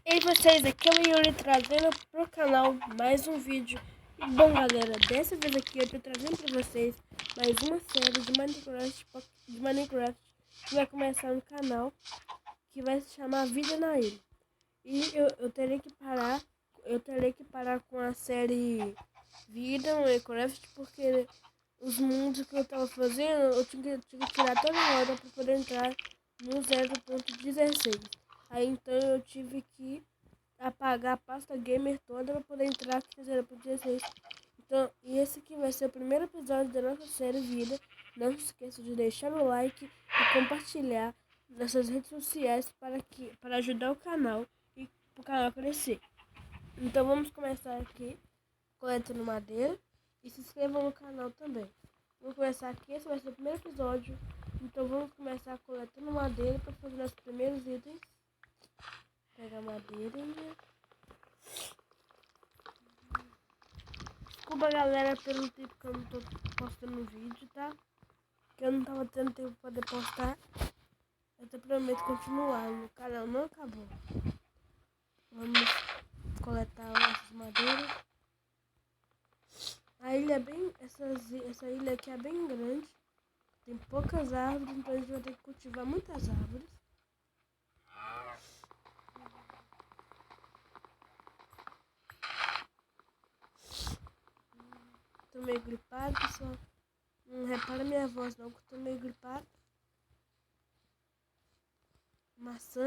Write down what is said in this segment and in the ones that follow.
E vocês, aqui é o Yuri trazendo pro canal mais um vídeo. E bom galera, dessa vez aqui eu tô trazendo pra vocês mais uma série de Minecraft que vai começar no canal, que vai se chamar Vida na Ilha. E eu terei que parar com a série Vida no Minecraft, porque os mundos que eu tava fazendo, eu tinha que tirar toda hora pra poder entrar no 0.16. Aí então eu tive que apagar a pasta gamer toda para poder entrar aqui no 0.16. Então, e esse aqui vai ser o primeiro episódio da nossa série Vida. Não se esqueça de deixar o like e compartilhar nessas redes sociais para ajudar o canal e o canal crescer. Então vamos começar aqui coletando madeira e se inscrevam no canal também. Vamos começar aqui, esse vai ser o primeiro episódio. Então vamos começar coletando madeira para fazer nossos primeiros itens. Pegar madeirinha. Desculpa galera pelo tempo que eu não tô postando vídeo, tá? Que eu não tava tendo tempo pra poder postar. Eu te prometo continuar, o canal não acabou. Vamos coletar essas madeiras. A ilha é bem. Essa ilha aqui é bem grande. Tem poucas árvores, então a gente vai ter que cultivar muitas árvores. Tô meio gripado, pessoal. Não repara minha voz não, que eu tô meio gripado. Maçã.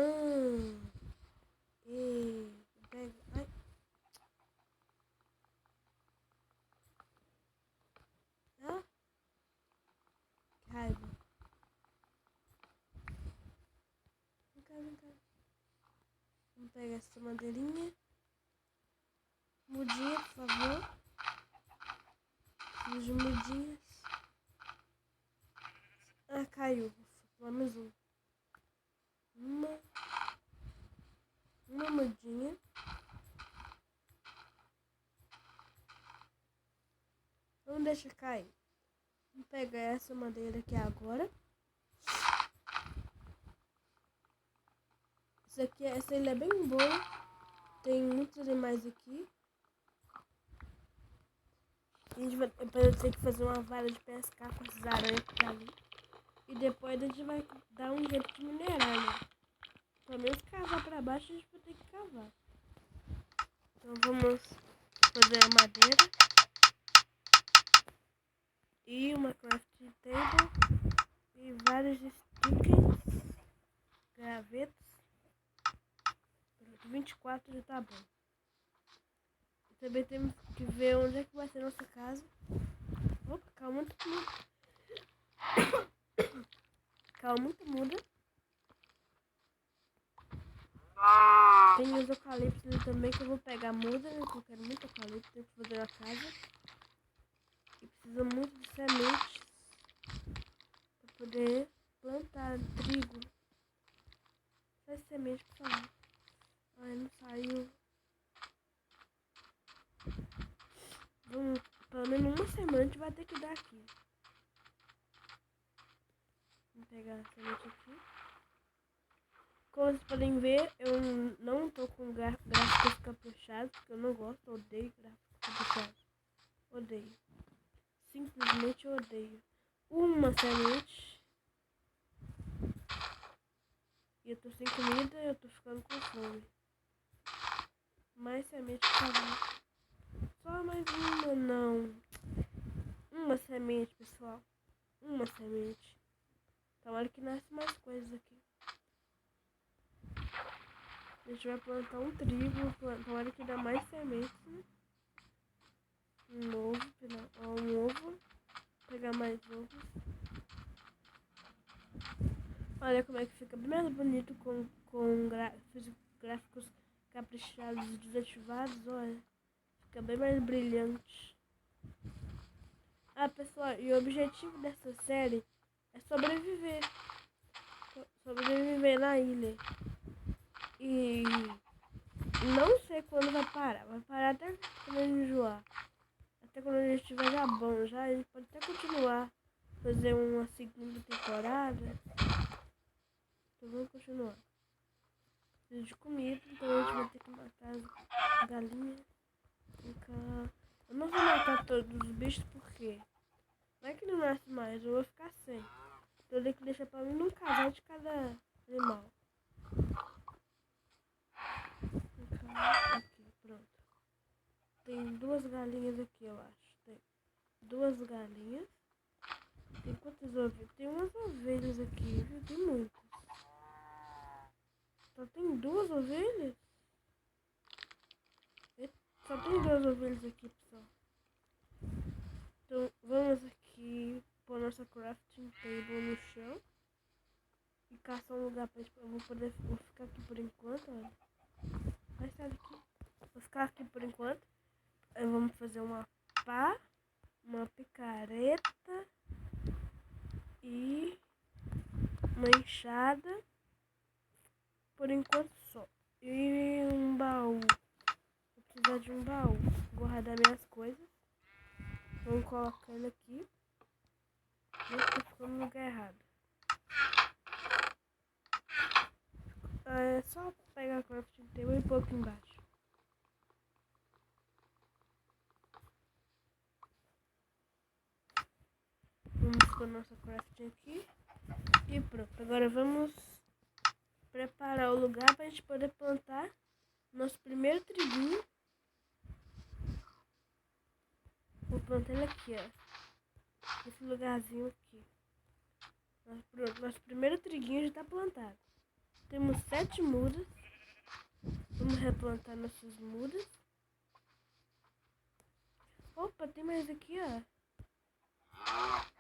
E pega. Ai. Ah, que raiva. Vem cá, vem cá. Vamos pegar essa madeirinha. Mudinha, por favor. Preciso de mudinhas. Ah, caiu. Vamos um. Uma mudinha. Não deixa cair. Vamos pegar essa madeira aqui agora. Essa ilha é bem boa. Tem muitos animais aqui. A gente vai ter que fazer uma vara de pescar com essas aranhas que tá ali. E depois a gente vai dar um jeito de minerar, né? Pelo menos cavar pra baixo a gente vai ter que cavar. Então vamos fazer a madeira. E uma crafting table. E vários stickers. Gravetos. 24 já tá bom. Também temos que ver onde é que vai ser nossa casa. Opa, calma, muito muda. Calma, muito muda. Tem os eucaliptos ali também que eu vou pegar muda, né? Porque eu quero muito eucalipto, tenho que fazer a casa. E precisa muito de sementes para poder plantar trigo. Faz semente, por favor. Ai, não saiu. Vamos, pelo menos uma semente vai ter que dar aqui. Vamos pegar a semente aqui. Como vocês podem ver, eu não tô com gráficos caprichados, porque eu não gosto, odeio gráficos caprichados. Odeio. Simplesmente odeio. Uma semente. E eu tô sem comida, eu tô ficando com fome. Mais semente, por favor. Só mais uma, não. Uma semente, pessoal. Uma semente. Tomara que nasce mais coisas aqui. A gente vai plantar um trigo. Tomara que dá mais sementes, né? Um ovo. Pegar mais ovos. Olha como é que fica bem mais bonito com gráficos caprichados desativados. Olha, fica bem mais brilhante. Ah, pessoal, e o objetivo dessa série é sobreviver. Sobreviver na ilha. E não sei quando vai parar. Vai parar até quando a gente enjoar. Até quando a gente estiver já bom já. A gente pode até continuar. Fazer uma segunda temporada. Então vamos continuar. Preciso de comida, então a gente vai ter que matar as galinhas. Eu não vou matar todos os bichos porque vai que não nasce mais, eu vou ficar sem. Então eu tenho que deixar pra mim um casal de cada animal. Aqui, pronto. Tem 2 galinhas aqui, eu acho. Tem 2 galinhas. Tem quantas ovelhas? Tem umas ovelhas aqui, viu? Tem muitas. Só tem 2 ovelhas? Só tem 2 ovelhas aqui, pessoal. Então vamos aqui pôr nossa crafting table no chão. E caçar um lugar pra gente. Vou ficar aqui por enquanto, olha. Vai sair daqui. Vou ficar aqui por enquanto. Aí vamos fazer uma pá, uma picareta e uma enxada. Por enquanto só. E um baú. Vou precisar de um baú. Vou guardar minhas coisas. Vamos colocar ele aqui. Não tô ficando no lugar errado. É só pegar a crafting table e pôr aqui embaixo. Vamos pôr nossa crafting aqui. E pronto. Agora vamos preparar o lugar para a gente poder plantar nosso primeiro triguinho. Vou plantar ele aqui, ó. Esse lugarzinho aqui. Pronto, nosso primeiro triguinho já está plantado. Temos 7 mudas. Vamos replantar nossas mudas. Opa, tem mais aqui, ó.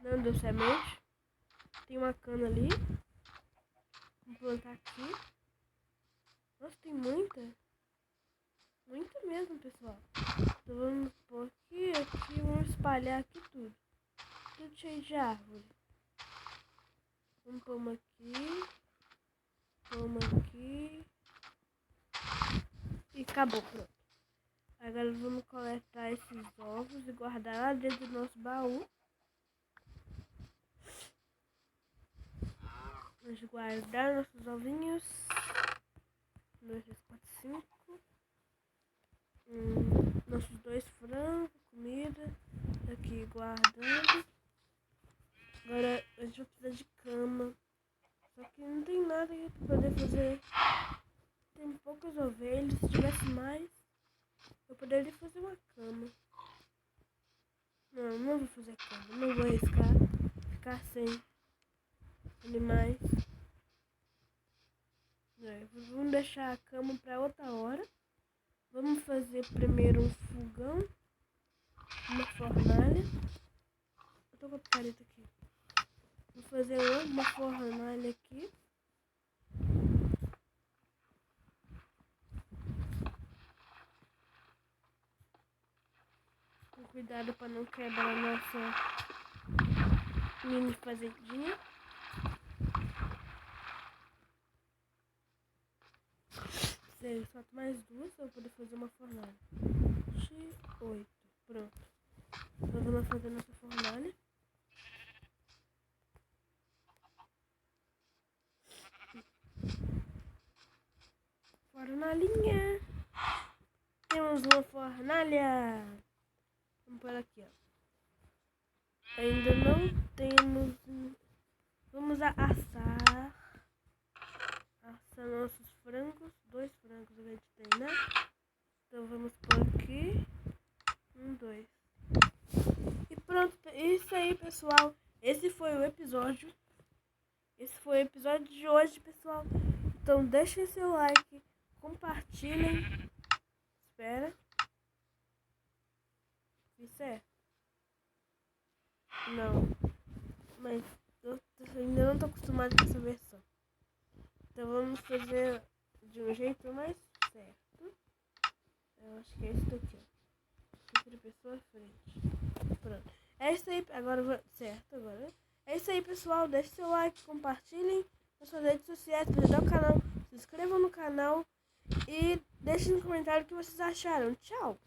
Não deu semente. Tem uma cana ali. Vamos plantar aqui. Nossa, tem muita. Muita mesmo, pessoal. Então vamos pôr aqui, aqui. Vamos espalhar aqui tudo. Tudo cheio de árvore. Vamos pôr uma aqui. Uma aqui. E acabou, pronto. Agora vamos coletar esses ovos e guardar lá dentro do nosso baú. Vamos guardar nossos ovinhos. 1, 2, 3, 4, 5. Nossos 2 frangos, comida. Aqui guardando. Agora a gente vai precisar de cama. Só que não tem nada aqui pra poder fazer. Tem poucas ovelhas. Se tivesse mais, eu poderia fazer uma cama. Não, não vou fazer cama. Não vou arriscar ficar sem animais. Vamos deixar a cama para outra hora. Vamos fazer primeiro um fogão, uma fornalha. Eu tô com a picareta aqui. Vou fazer uma fornalha aqui. Com cuidado para não quebrar a nossa mini fazendinha. Falta mais 2 para eu poder fazer uma fornalha. 8. Pronto. Então vamos fazer nossa fornalha. Fornalhinha. Temos uma fornalha. Vamos por aqui, ó. Ainda não temos. Vamos assar. Assar nossos frangos. 2 frangos a gente tem, né? Então vamos por aqui. 1, 2. E pronto. Isso aí, pessoal. Esse foi o episódio. Esse foi o episódio de hoje, pessoal. Então deixem seu like. Compartilhem. Espera. Isso é? Não. Mas eu ainda não tô acostumado com essa versão. Então vamos fazer de um jeito mais certo. Eu acho que é esse daqui, ó. Outra pessoa à frente. Pronto. É isso aí. Agora, certo, agora. É isso aí, pessoal. Deixe seu like, compartilhem nas suas redes sociais, ajudar o canal. Se inscrevam no canal e deixem no comentário o que vocês acharam. Tchau!